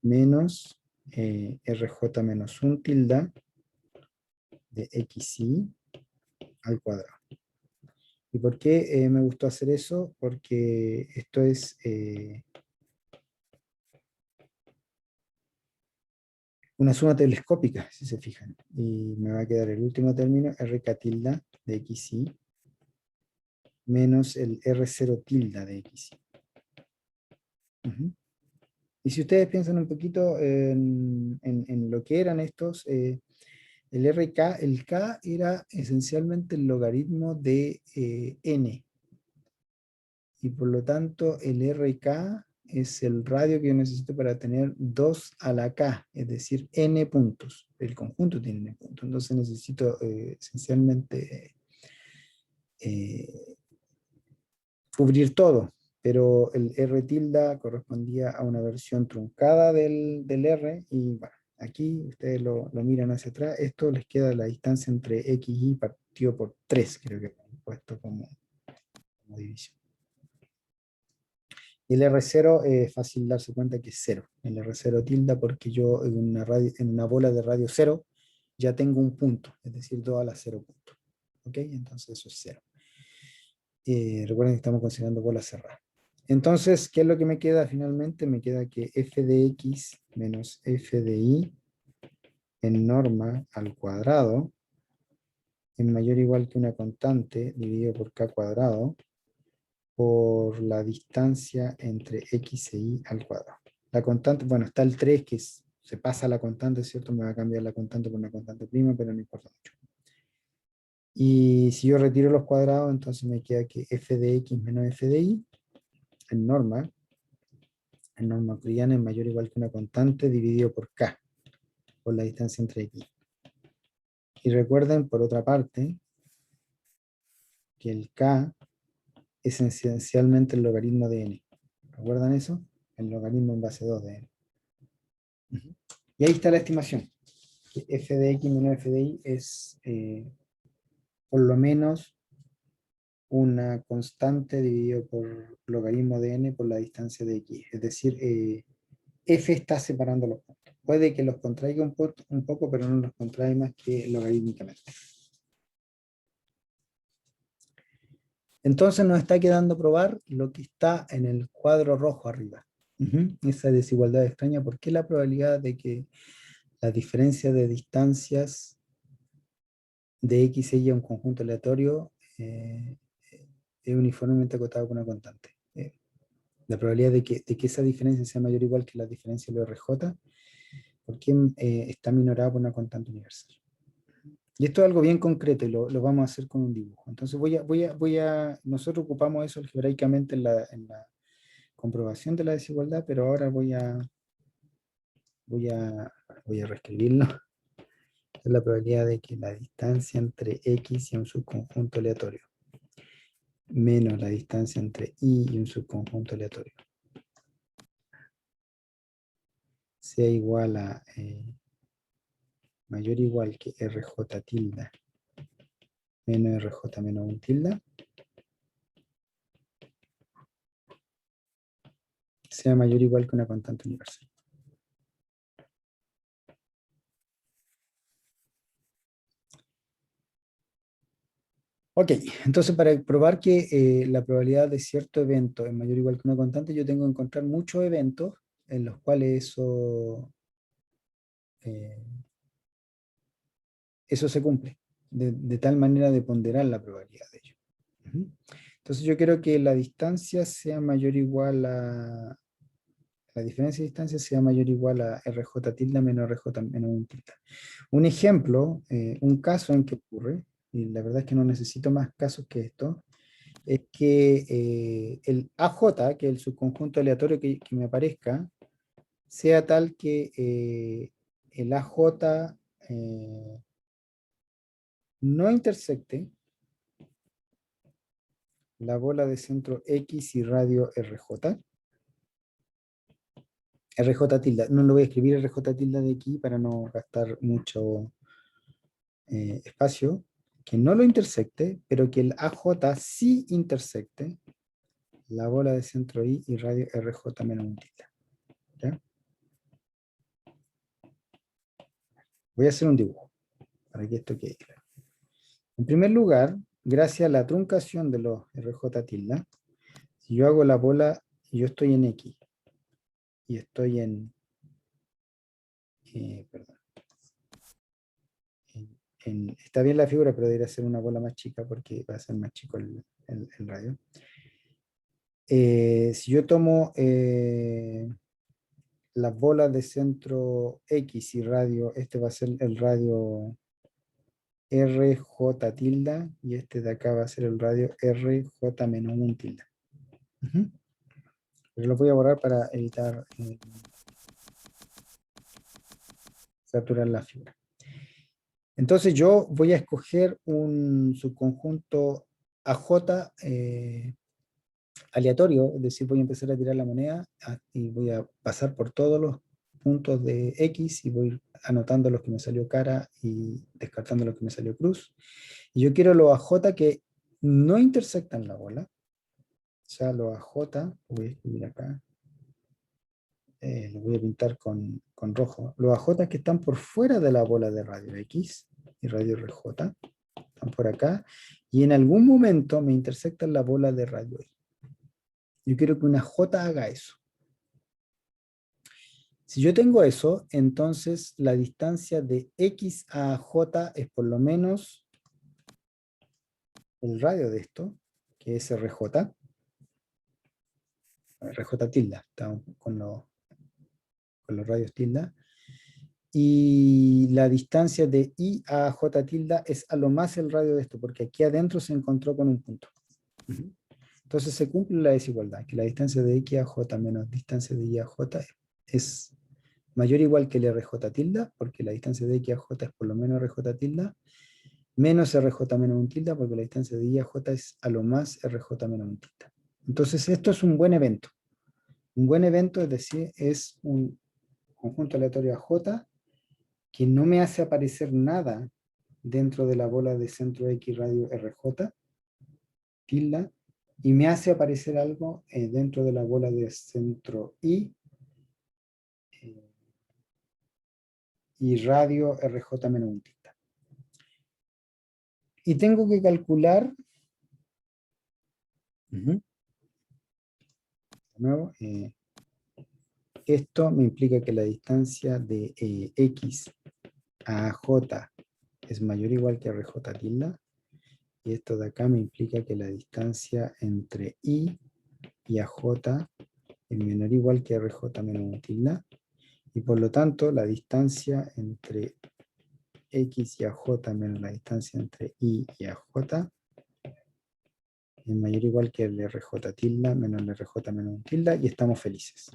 menos rj menos 1 tilde de xy al cuadrado. ¿Y por qué me gustó hacer eso? Porque esto es una suma telescópica, si se fijan. Y me va a quedar el último término, rk tilde de xy menos el r0 tilde de xy. Y si ustedes piensan un poquito en lo que eran estos, el RK, el K era esencialmente el logaritmo de n. Y por lo tanto el RK es el radio que yo necesito para tener 2 a la k, es decir, n puntos. El conjunto tiene n puntos, entonces necesito esencialmente cubrir todo, pero el R tilde correspondía a una versión truncada del R, y bueno, aquí ustedes lo miran hacia atrás, esto les queda la distancia entre X y partido por 3, creo que he puesto como división. Y el R0 es fácil darse cuenta que es 0. El R0 tilde porque yo en una bola de radio 0 ya tengo un punto, es decir, 2 a la 0 puntos. ¿Ok? Entonces eso es 0. Recuerden que estamos considerando bola cerrada. Entonces, ¿qué es lo que me queda finalmente? Me queda que f de x menos f de y en norma al cuadrado es mayor o igual que una constante dividido por k cuadrado por la distancia entre x e y al cuadrado. La constante, bueno, está el 3 que se pasa a la constante, ¿cierto? Me va a cambiar la constante por una constante prima, pero no importa mucho. Y si yo retiro los cuadrados, entonces me queda que f de x menos f de y en norma euclidiana es mayor o igual que una constante dividido por k, por la distancia entre x. Y recuerden, por otra parte, que el k es esencialmente el logaritmo de n. ¿Recuerdan eso? El logaritmo en base 2 de n. Y ahí está la estimación. Que f de x menos f de y es por lo menos una constante dividido por logaritmo de n por la distancia de x. Es decir, f está separando los puntos. Puede que los contraiga un poco, pero no los contrae más que logarítmicamente. Entonces nos está quedando probar lo que está en el cuadro rojo arriba. Esa desigualdad extraña. ¿Por qué la probabilidad de que la diferencia de distancias de x y a un conjunto aleatorio es uniformemente acotado con una constante? La probabilidad de que esa diferencia sea mayor o igual que la diferencia de RJ, porque está minorada por una constante universal. Y esto es algo bien concreto y lo vamos a hacer con un dibujo. Entonces nosotros ocupamos eso algebraicamente en la comprobación de la desigualdad, pero ahora voy a reescribirlo. Es la probabilidad de que la distancia entre x y un subconjunto aleatorio menos la distancia entre y un subconjunto aleatorio sea igual a mayor o igual que RJ tilde menos RJ menos 1 tilde, sea mayor o igual que una constante universal. Ok, entonces para probar que la probabilidad de cierto evento es mayor o igual que una constante, yo tengo que encontrar muchos eventos en los cuales eso se cumple, de tal manera de ponderar la probabilidad de ello. Entonces yo quiero que la distancia sea mayor o igual a, la diferencia de distancia sea mayor o igual a RJ tilde menos RJ menos 1 tilde. Un ejemplo, un caso en que ocurre, y la verdad es que no necesito más casos que esto, es que el AJ, que es el subconjunto aleatorio que me aparezca, sea tal que el AJ no intersecte la bola de centro X y radio RJ. RJ tilde, no lo voy a escribir RJ tilde de aquí para no gastar mucho espacio, que no lo intersecte, pero que el AJ sí intersecte la bola de centro I y radio RJ menos 1 tilde. ¿Ya? Voy a hacer un dibujo para que esto quede claro. En primer lugar, gracias a la truncación de los RJ tilde, si yo hago la bola y yo estoy en X y estoy perdón, está bien la figura, pero debería ser una bola más chica porque va a ser más chico el radio. Si yo tomo las bolas de centro X y radio, este va a ser el radio RJ tilde y este de acá va a ser el radio RJ menos 1 tilde. Pero lo voy a borrar para evitar saturar la figura. Entonces yo voy a escoger un subconjunto AJ aleatorio, es decir, voy a empezar a tirar la moneda y voy a pasar por todos los puntos de X y voy anotando los que me salió cara y descartando los que me salió cruz. Y yo quiero los AJ que no intersectan la bola. O sea, los AJ, voy a escribir acá, lo voy a pintar con rojo. Los AJ que están por fuera de la bola de radio X y radio RJ, están por acá, y en algún momento me intersectan la bola de radio Y. Yo quiero que una J haga eso. Si yo tengo eso, entonces la distancia de X a J es por lo menos el radio de esto, que es RJ. RJ tilde, estamos con los radios tilde. Y la distancia de I a J tilde es a lo más el radio de esto, porque aquí adentro se encontró con un punto. Entonces se cumple la desigualdad, que la distancia de X a J menos distancia de Y a J es mayor o igual que el RJ tilde, porque la distancia de X a J es por lo menos RJ tilde, menos RJ menos un tilde, porque la distancia de Y a J es a lo más RJ menos un tilde. Entonces esto es un buen evento. Un buen evento, es decir, es un conjunto aleatorio AJ que no me hace aparecer nada dentro de la bola de centro X radio RJ, tilde, y me hace aparecer algo dentro de la bola de centro Y y radio RJ menos un tilde. Y tengo que calcular, de nuevo, esto me implica que la distancia de X a J es mayor o igual que RJ tilde, y esto de acá me implica que la distancia entre I y AJ es menor o igual que RJ menos un tilde, y por lo tanto la distancia entre X y AJ menos la distancia entre I y AJ es mayor o igual que el RJ tilde menos el RJ menos un tilde, y estamos felices.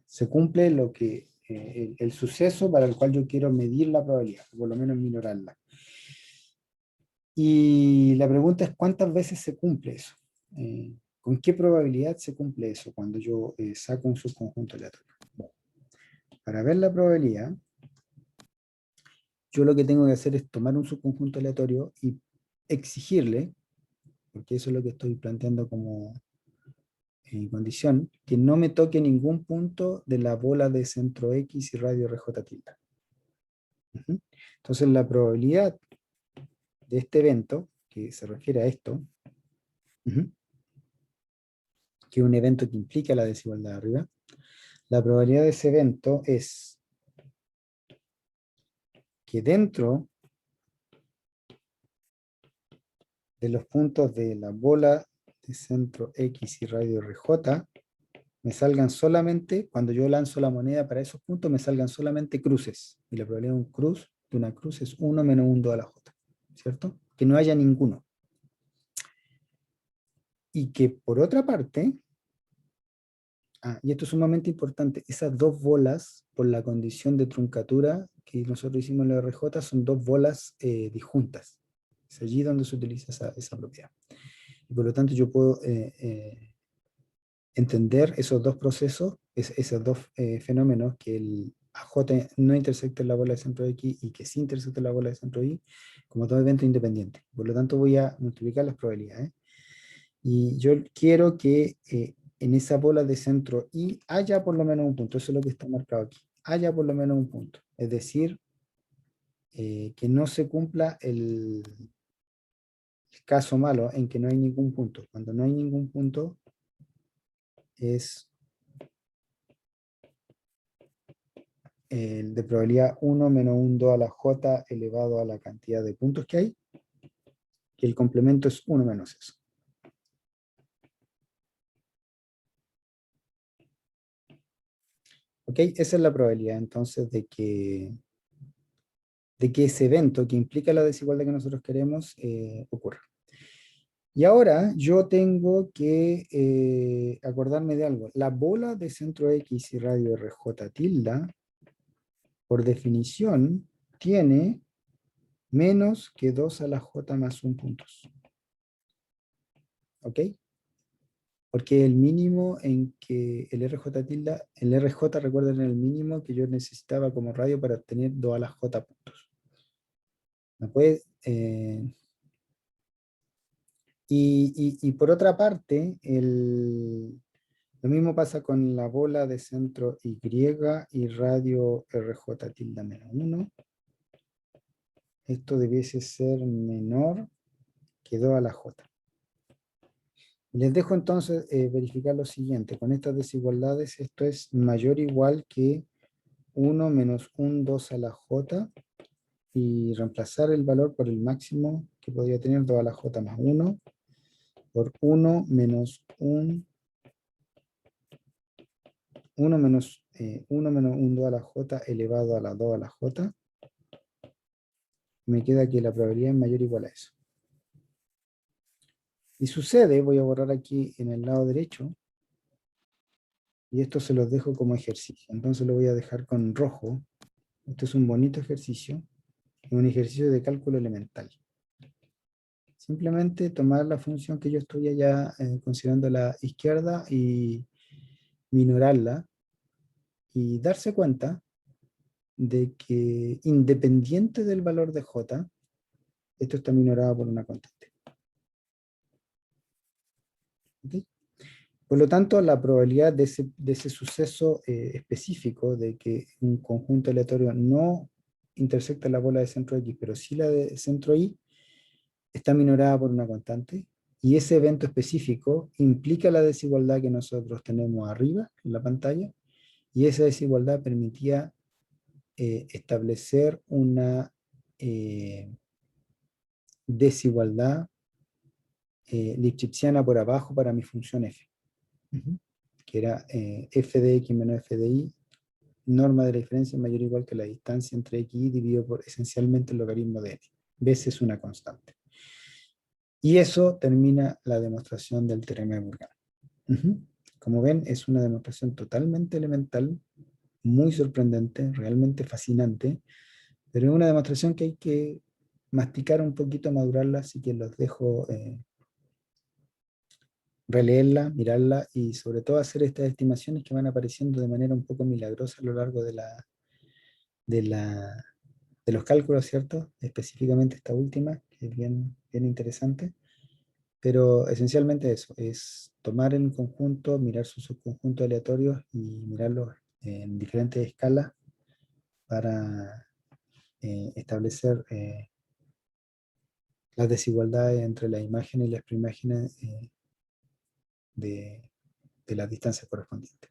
Se cumple lo que, el suceso para el cual yo quiero medir la probabilidad, o por lo menos minorarla. Y la pregunta es, ¿cuántas veces se cumple eso? ¿Con qué probabilidad se cumple eso cuando yo saco un subconjunto aleatorio? Bueno, para ver la probabilidad, yo lo que tengo que hacer es tomar un subconjunto aleatorio y exigirle, porque eso es lo que estoy planteando como condición, que no me toque ningún punto de la bola de centro X y radio RJ tilde. Entonces la probabilidad de este evento, que se refiere a esto, que es un evento que implica la desigualdad de arriba, la probabilidad de ese evento es que dentro de los puntos de la bola de centro X y radio RJ, me salgan solamente, cuando yo lanzo la moneda para esos puntos, me salgan solamente cruces. Y la probabilidad de una cruz es 1 menos 1 2 a la J. ¿Cierto? Que no haya ninguno. Y que por otra parte, y esto es sumamente importante, esas dos bolas, por la condición de truncatura que nosotros hicimos en la RJ, son dos bolas disjuntas. Es allí donde se utiliza esa propiedad. Y por lo tanto yo puedo entender esos dos procesos, esos dos fenómenos, que el AJ no intersecta en la bola de centro X y que sí intersecta en la bola de centro Y, como dos eventos independientes. Por lo tanto voy a multiplicar las probabilidades. Y yo quiero que en esa bola de centro Y haya por lo menos un punto. Eso es lo que está marcado aquí. Haya por lo menos un punto. Es decir, que no se cumpla el caso malo en que no hay ningún punto. Cuando no hay ningún punto es de probabilidad 1 menos 1 2 a la J elevado a la cantidad de puntos que hay, que el complemento es 1 menos eso. ¿Ok? Esa es la probabilidad entonces de que ese evento que implica la desigualdad que nosotros queremos ocurra. Y ahora yo tengo que acordarme de algo. La bola de centro X y radio RJ tilde, por definición, tiene menos que 2 a la J más 1 puntos. ¿Ok? Porque el mínimo en que el RJ tilde, el RJ, recuerden, el mínimo que yo necesitaba como radio para obtener 2 a la J puntos. ¿Me puede, y por otra parte, lo mismo pasa con la bola de centro Y y radio RJ tilde menos 1. Esto debiese ser menor que 2 a la J. Les dejo entonces verificar lo siguiente. Con estas desigualdades, esto es mayor o igual que 1 menos 1, 2 a la J, y reemplazar el valor por el máximo que podría tener 2 a la J más 1, por 1 menos 1, 1 menos 1 2 a la J elevado a la 2 a la J. Me queda que la probabilidad es mayor o igual a eso. Y sucede, voy a borrar aquí en el lado derecho, y esto se los dejo como ejercicio. Entonces lo voy a dejar con rojo. Este es un bonito ejercicio, un ejercicio de cálculo elemental. Simplemente tomar la función que yo estoy allá considerando la izquierda y minorarla, y darse cuenta de que independiente del valor de j, esto está minorado por una constante. ¿Okay? Por lo tanto, la probabilidad de ese suceso específico, de que un conjunto aleatorio no intersecta la bola de centro X, pero sí la de centro Y, está minorada por una constante, y ese evento específico implica la desigualdad que nosotros tenemos arriba en la pantalla, y esa desigualdad permitía establecer una desigualdad lipschitziana por abajo para mi función f, que era f de x menos f de y, norma de la diferencia mayor o igual que la distancia entre x y y dividido por esencialmente el logaritmo de n, veces una constante. Y eso termina la demostración del teorema de Morgan. Como ven, es una demostración totalmente elemental, muy sorprendente, realmente fascinante, pero es una demostración que hay que masticar un poquito, madurarla, así que los dejo releerla, mirarla y sobre todo hacer estas estimaciones que van apareciendo de manera un poco milagrosa a lo largo de, la, de los cálculos, ¿cierto? Específicamente esta última, que es bien, bien interesante. Pero esencialmente eso, es tomar en conjunto, mirar sus subconjuntos aleatorios y mirarlos en diferentes escalas para establecer las desigualdades entre las imágenes y las preimágenes de las distancias correspondientes.